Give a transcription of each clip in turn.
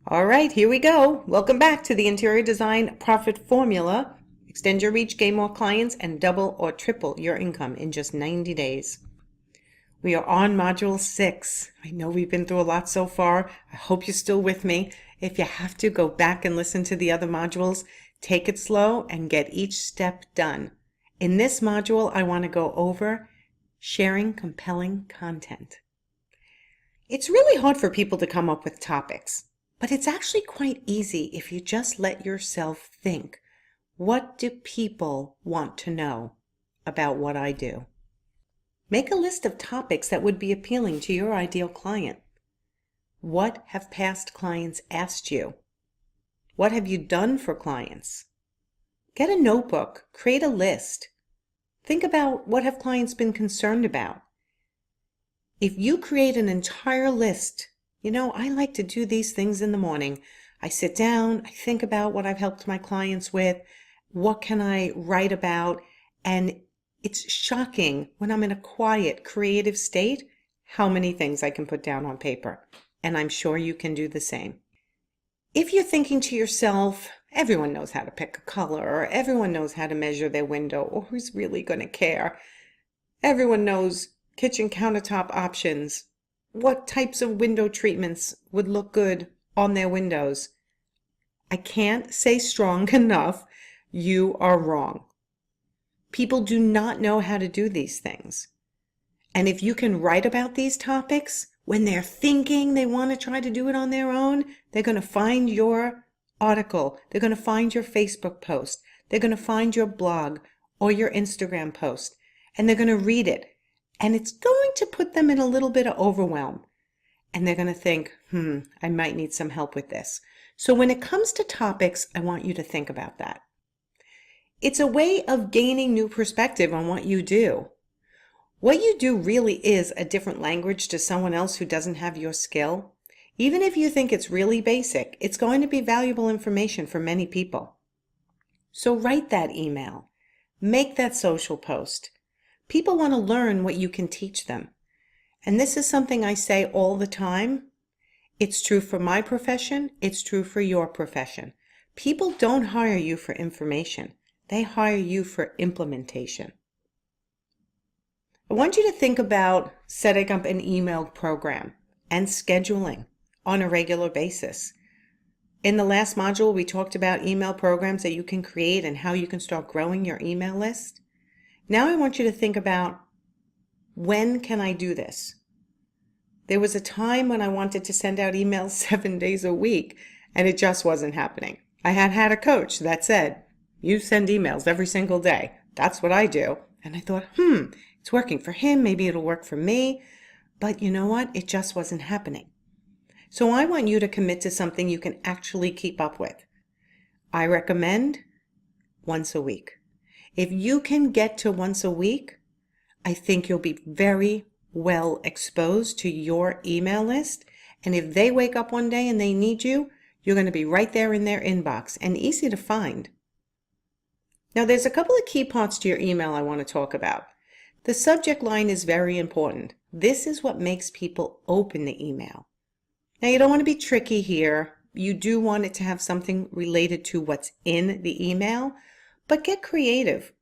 All right, here we go. Welcome back to the Interior Design Profit Formula. Extend your reach, gain more clients, and double or triple your income in just 90 days. We are on Module 6. I know we've been through a lot so far. I hope you're still with me. If you have to, go back and listen to the other modules. Take it slow and get each step done. In this module, I want to go over sharing compelling content. It's really hard for people to come up with topics. But it's actually quite easy if you just let yourself think. What do people want to know about what I do? Make a list of topics that would be appealing to your ideal client. What have past clients asked you? What have you done for clients? Get a notebook, create a list. Think about what have clients been concerned about. If you create an entire list, I like to do these things in the morning. I sit down, I think about what I've helped my clients with, what can I write about, and it's shocking when I'm in a quiet, creative state, how many things I can put down on paper. And I'm sure you can do the same. If you're thinking to yourself, everyone knows how to pick a color, or everyone knows how to measure their window, or who's really going to care? Everyone knows kitchen countertop options. What types of window treatments would look good on their windows? I can't say strong enough, you are wrong. People do not know how to do these things. And if you can write about these topics, when they're thinking they want to try to do it on their own, they're going to find your article, they're going to find your Facebook post, they're going to find your blog or your Instagram post, and they're going to read it. And it's going to put them in a little bit of overwhelm. And they're going to think, I might need some help with this. So when it comes to topics, I want you to think about that. It's a way of gaining new perspective on what you do. What you do really is a different language to someone else who doesn't have your skill. Even if you think it's really basic, it's going to be valuable information for many people. So write that email. Make that social post. People want to learn what you can teach them. And this is something I say all the time. It's true for my profession. It's true for your profession. People don't hire you for information. They hire you for implementation. I want you to think about setting up an email program and scheduling on a regular basis. In the last module, we talked about email programs that you can create and how you can start growing your email list. Now I want you to think about, when can I do this? There was a time when I wanted to send out emails 7 days a week, and it just wasn't happening. I had a coach that said, you send emails every single day. That's what I do. And I thought, it's working for him. Maybe it'll work for me. But you know what? It just wasn't happening. So I want you to commit to something you can actually keep up with. I recommend once a week. If you can get to once a week, I think you'll be very well exposed to your email list. And if they wake up one day and they need you, you're going to be right there in their inbox and easy to find. Now, there's a couple of key parts to your email I want to talk about. The subject line is very important. This is what makes people open the email. Now, you don't want to be tricky here. You do want it to have something related to what's in the email, but get creative.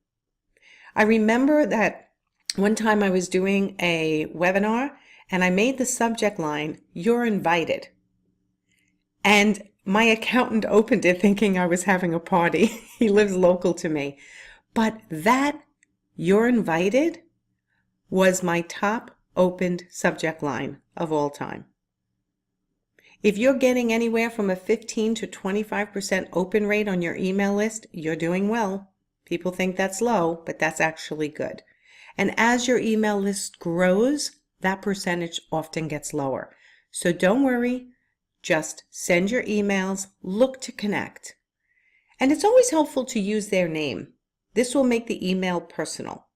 I remember that one time I was doing a webinar and I made the subject line, "You're invited." And my accountant opened it thinking I was having a party. He lives local to me. But that "You're invited" was my top opened subject line of all time. If you're getting anywhere from a 15 to 25% open rate on your email list, you're doing well. People think that's low, but that's actually good. And as your email list grows, that percentage often gets lower. So don't worry, just send your emails, look to connect. And it's always helpful to use their name. This will make the email personal.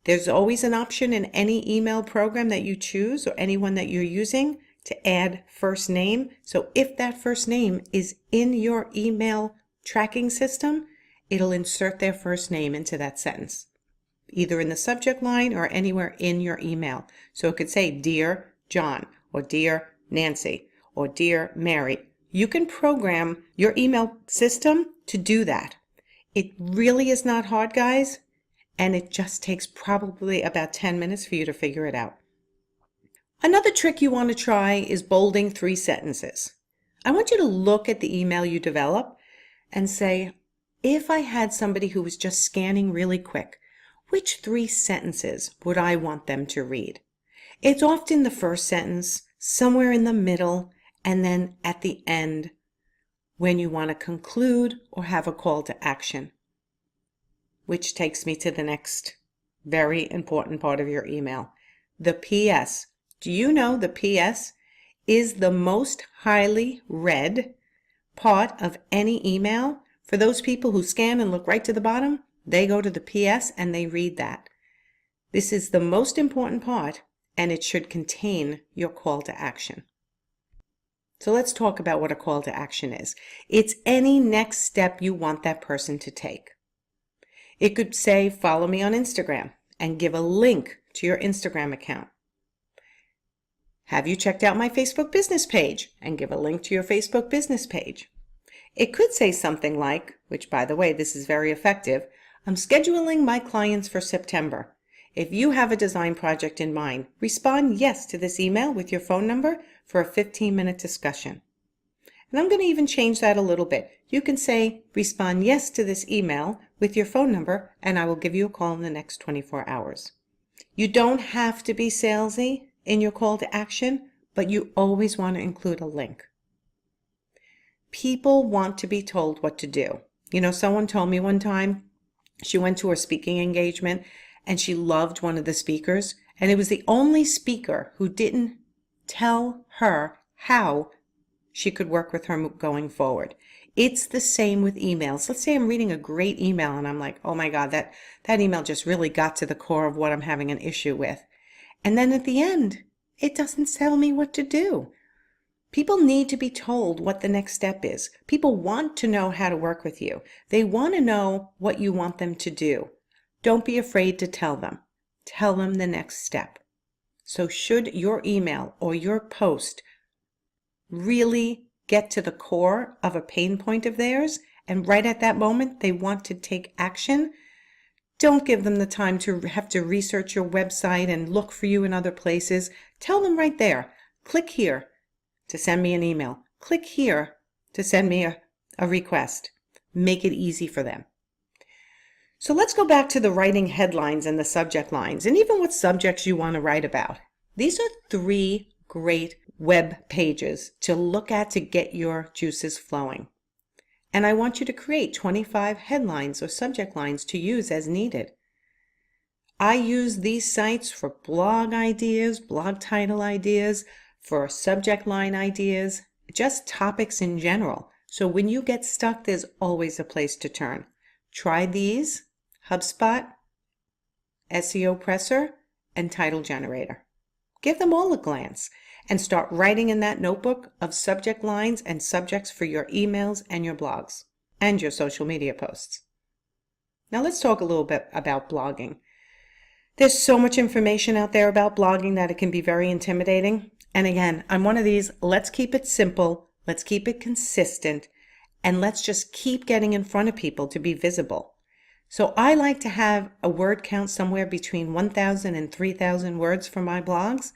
There's always an option in any email program that you choose or anyone that you're using to add first name. So if that first name is in your email tracking system, it'll insert their first name into that sentence, either in the subject line or anywhere in your email. So it could say, "Dear John," or "Dear Nancy," or "Dear Mary." You can program your email system to do that. It really is not hard, guys, and it just takes probably about 10 minutes for you to figure it out. Another trick you want to try is bolding 3 sentences. I want you to look at the email you develop and say, if I had somebody who was just scanning really quick, which 3 sentences would I want them to read? It's often the first sentence, somewhere in the middle, and then at the end when you want to conclude or have a call to action. Which takes me to the next very important part of your email, the PS. Do you know the PS is the most highly read part of any email? For those people who scan and look right to the bottom, they go to the PS and they read that. This is the most important part, and it should contain your call to action. So let's talk about what a call to action is. It's any next step you want that person to take. It could say, follow me on Instagram, and give a link to your Instagram account. Have you checked out my Facebook business page? And give a link to your Facebook business page. It could say something like, which by the way, this is very effective, I'm scheduling my clients for September. If you have a design project in mind, respond yes to this email with your phone number for a 15-minute discussion. And I'm going to even change that a little bit. You can say, respond yes to this email with your phone number, and I will give you a call in the next 24 hours. You don't have to be salesy in your call to action, but you always want to include a link. People want to be told what to do. You know, someone told me one time she went to a speaking engagement and she loved one of the speakers, and it was the only speaker who didn't tell her how she could work with her going forward. It's the same with emails. Let's say I'm reading a great email and I'm like, oh my God, that email just really got to the core of what I'm having an issue with. And then at the end, it doesn't tell me what to do. People need to be told what the next step is. People want to know how to work with you. They want to know what you want them to do. Don't be afraid to tell them. Tell them the next step. So should your email or your post really get to the core of a pain point of theirs, and right at that moment they want to take action, don't give them the time to have to research your website and look for you in other places. Tell them right there, click here to send me an email. Click here to send me a request. Make it easy for them. So let's go back to the writing headlines and the subject lines, and even what subjects you want to write about. These are 3 great web pages to look at to get your juices flowing. And I want you to create 25 headlines or subject lines to use as needed. I use these sites for blog ideas, blog title ideas, for subject line ideas, just topics in general. So when you get stuck, there's always a place to turn. Try these: HubSpot, SEO Presser, and Title Generator. Give them all a glance and start writing in that notebook of subject lines and subjects for your emails and your blogs and your social media posts. Now let's talk a little bit about blogging. There's so much information out there about blogging that it can be very intimidating. And again, I'm one of these, let's keep it simple, let's keep it consistent, and let's just keep getting in front of people to be visible. So I like to have a word count somewhere between 1,000 and 3,000 words for my blogs.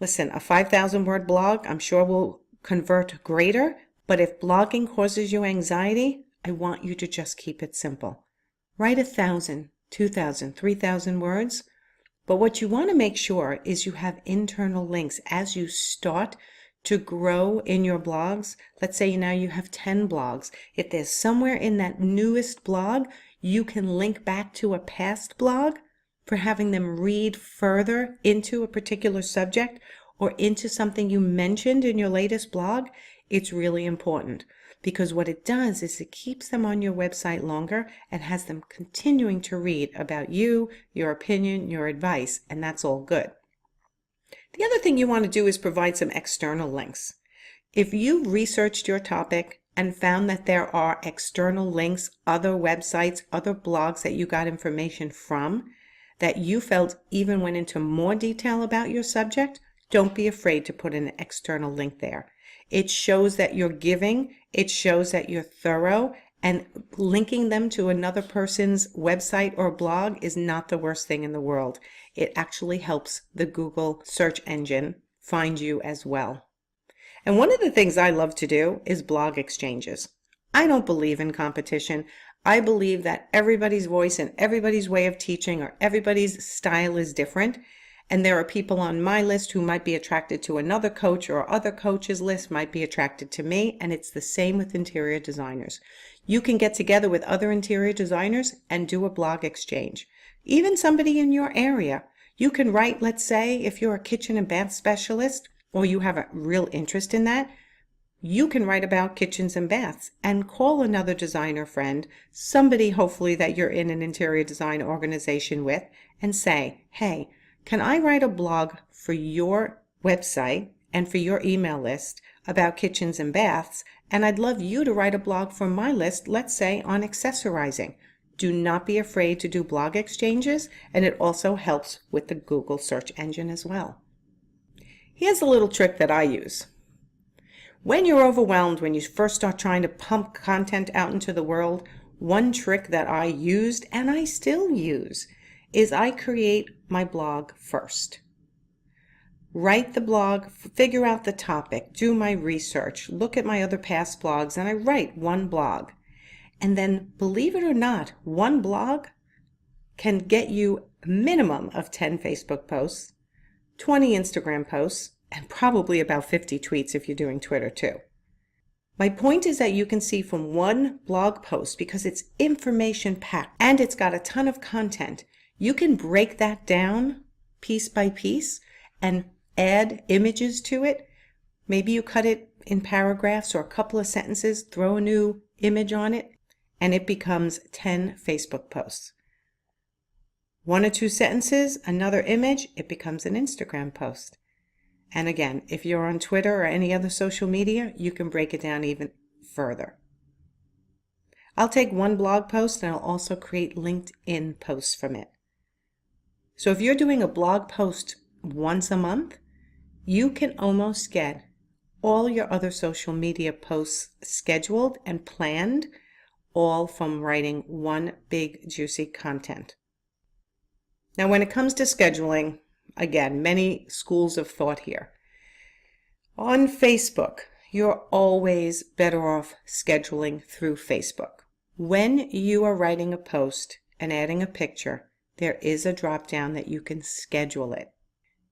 Listen, a 5,000 word blog I'm sure will convert greater, but if blogging causes you anxiety, I want you to just keep it simple. Write 1,000, 2,000, 3,000 words, but what you want to make sure is you have internal links as you start to grow in your blogs. Let's say now you have 10 blogs. If there's somewhere in that newest blog, you can link back to a past blog for having them read further into a particular subject or into something you mentioned in your latest blog. It's really important because what it does is it keeps them on your website longer and has them continuing to read about you, your opinion, your advice, and that's all good. The other thing you want to do is provide some external links. If you researched your topic and found that there are external links, other websites, other blogs that you got information from, that you felt even went into more detail about your subject, don't be afraid to put an external link there. It shows that you're giving, it shows that you're thorough, and linking them to another person's website or blog is not the worst thing in the world. It actually helps the Google search engine find you as well. And one of the things I love to do is blog exchanges. I don't believe in competition. I believe that everybody's voice and everybody's way of teaching or everybody's style is different. And there are people on my list who might be attracted to another coach, or other coaches' list might be attracted to me. And it's the same with interior designers. You can get together with other interior designers and do a blog exchange. Even somebody in your area. You can write, let's say, if you're a kitchen and bath specialist, or you have a real interest in that, you can write about kitchens and baths and call another designer friend, somebody hopefully that you're in an interior design organization with, and say, hey, can I write a blog for your website and for your email list about kitchens and baths? And I'd love you to write a blog for my list, let's say on accessorizing. Do not be afraid to do blog exchanges, and it also helps with the Google search engine as well. Here's a little trick that I use. When you're overwhelmed, when you first start trying to pump content out into the world, one trick that I used, and I still use, is I create my blog first. Write the blog, figure out the topic, do my research, look at my other past blogs, and I write one blog. And then, believe it or not, one blog can get you a minimum of 10 Facebook posts, 20 Instagram posts, and probably about 50 tweets if you're doing Twitter too. My point is that you can see from one blog post, because it's information packed and it's got a ton of content, you can break that down piece by piece and add images to it. Maybe you cut it in paragraphs or a couple of sentences, throw a new image on it, and it becomes 10 Facebook posts. One or two sentences, another image, it becomes an Instagram post. And again, if you're on Twitter or any other social media, you can break it down even further. I'll take one blog post and I'll also create LinkedIn posts from it. So if you're doing a blog post once a month, you can almost get all your other social media posts scheduled and planned, all from writing one big juicy content. Now, when it comes to scheduling, again, many schools of thought here. On Facebook, you're always better off scheduling through Facebook. When you are writing a post and adding a picture, there is a drop down that you can schedule it.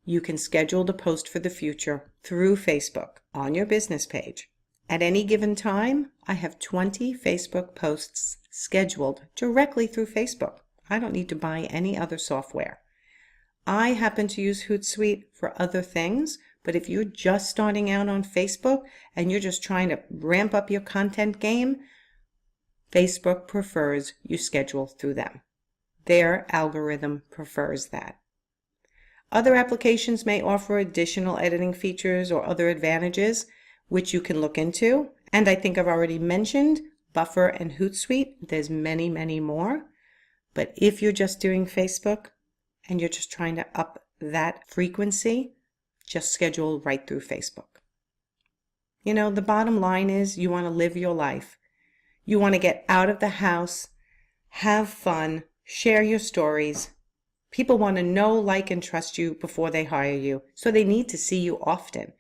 You can schedule the post for the future through Facebook on your business page. At any given time, I have 20 Facebook posts scheduled directly through Facebook. I don't need to buy any other software. I happen to use Hootsuite for other things, but if you're just starting out on Facebook and you're just trying to ramp up your content game, Facebook prefers you schedule through them. Their algorithm prefers that. Other applications may offer additional editing features or other advantages, which you can look into. And I think I've already mentioned Buffer and Hootsuite. There's many, many more. But if you're just doing Facebook and you're just trying to up that frequency, just schedule right through Facebook. You know, the bottom line is you want to live your life. You want to get out of the house, have fun, share your stories. People want to know, like, and trust you before they hire you, so they need to see you often.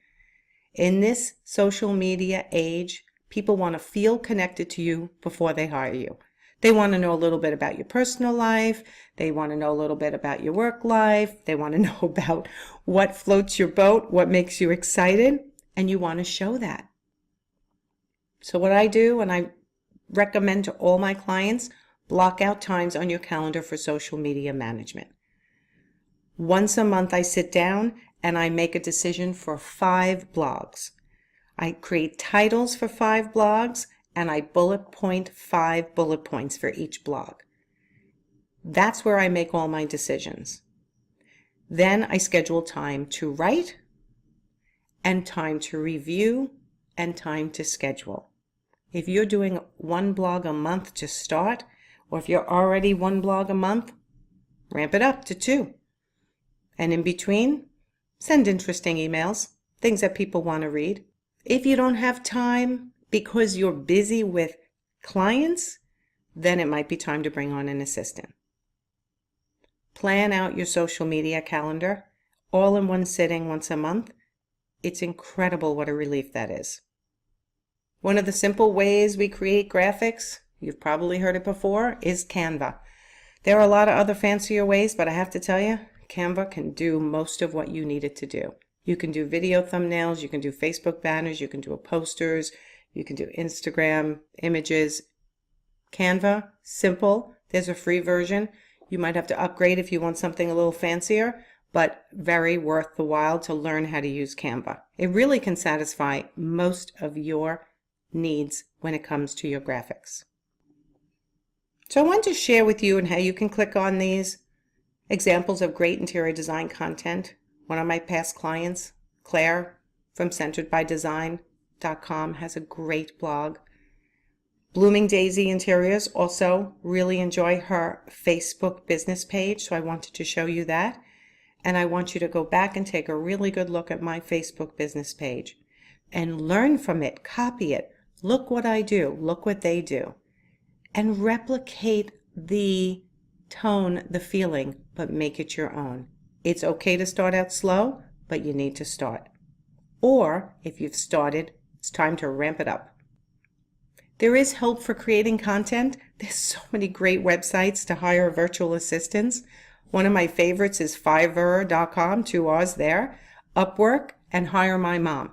In this social media age, people want to feel connected to you before they hire you. They want to know a little bit about your personal life. They want to know a little bit about your work life. They want to know about what floats your boat, what makes you excited, and you want to show that. So what I do, and I recommend to all my clients, block out times on your calendar for social media management. Once a month, I sit down and I make a decision for 5 blogs. I create titles for 5 blogs, and I bullet point 5 bullet points for each blog. That's where I make all my decisions. Then I schedule time to write, and time to review, and time to schedule. If you're doing 1 blog a month to start, or if you're already 1 blog a month, ramp it up to 2. And in between, send interesting emails, things that people want to read. If you don't have time because you're busy with clients, then it might be time to bring on an assistant. Plan out your social media calendar all in one sitting once a month. It's incredible what a relief that is. One of the simple ways we create graphics, you've probably heard it before, is Canva. There are a lot of other fancier ways, but I have to tell you, Canva can do most of what you need it to do. You can do video thumbnails, you can do Facebook banners, you can do posters, you can do Instagram images. Canva, simple. There's a free version. You might have to upgrade if you want something a little fancier, but very worth the while to learn how to use Canva. It really can satisfy most of your needs when it comes to your graphics. So I want to share with you and how you can click on these examples of great interior design content. One of my past clients, Claire from centeredbydesign.com, has a great blog. Blooming Daisy Interiors also really enjoy her Facebook business page, so I wanted to show you that. And I want you to go back and take a really good look at my Facebook business page and learn from it, copy it. Look what I do, look what they do, and replicate the tone, the feeling, but make it your own. It's okay to start out slow, but you need to start. Or if you've started, it's time to ramp it up. There is help for creating content. There's so many great websites to hire virtual assistants. One of my favorites is Fiverr.com, 2 R's there, Upwork, and Hire My Mom.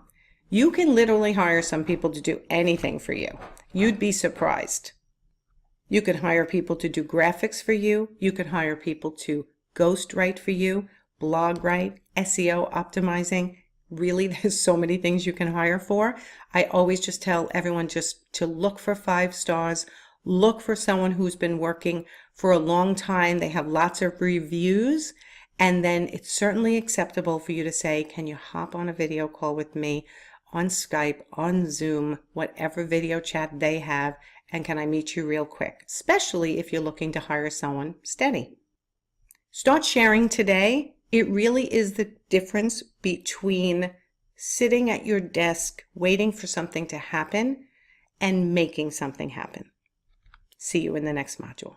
You can literally hire some people to do anything for you. You'd be surprised. You could hire people to do graphics for you. You could hire people to ghostwrite for you, blog write, SEO optimizing. Really, there's so many things you can hire for. I always just tell everyone just to look for 5 stars. Look for someone who's been working for a long time. They have lots of reviews. And then it's certainly acceptable for you to say, can you hop on a video call with me on Skype, on Zoom, whatever video chat they have, and can I meet you real quick? Especially if you're looking to hire someone steady. Start sharing today. It really is the difference between sitting at your desk waiting for something to happen and making something happen. See you in the next module.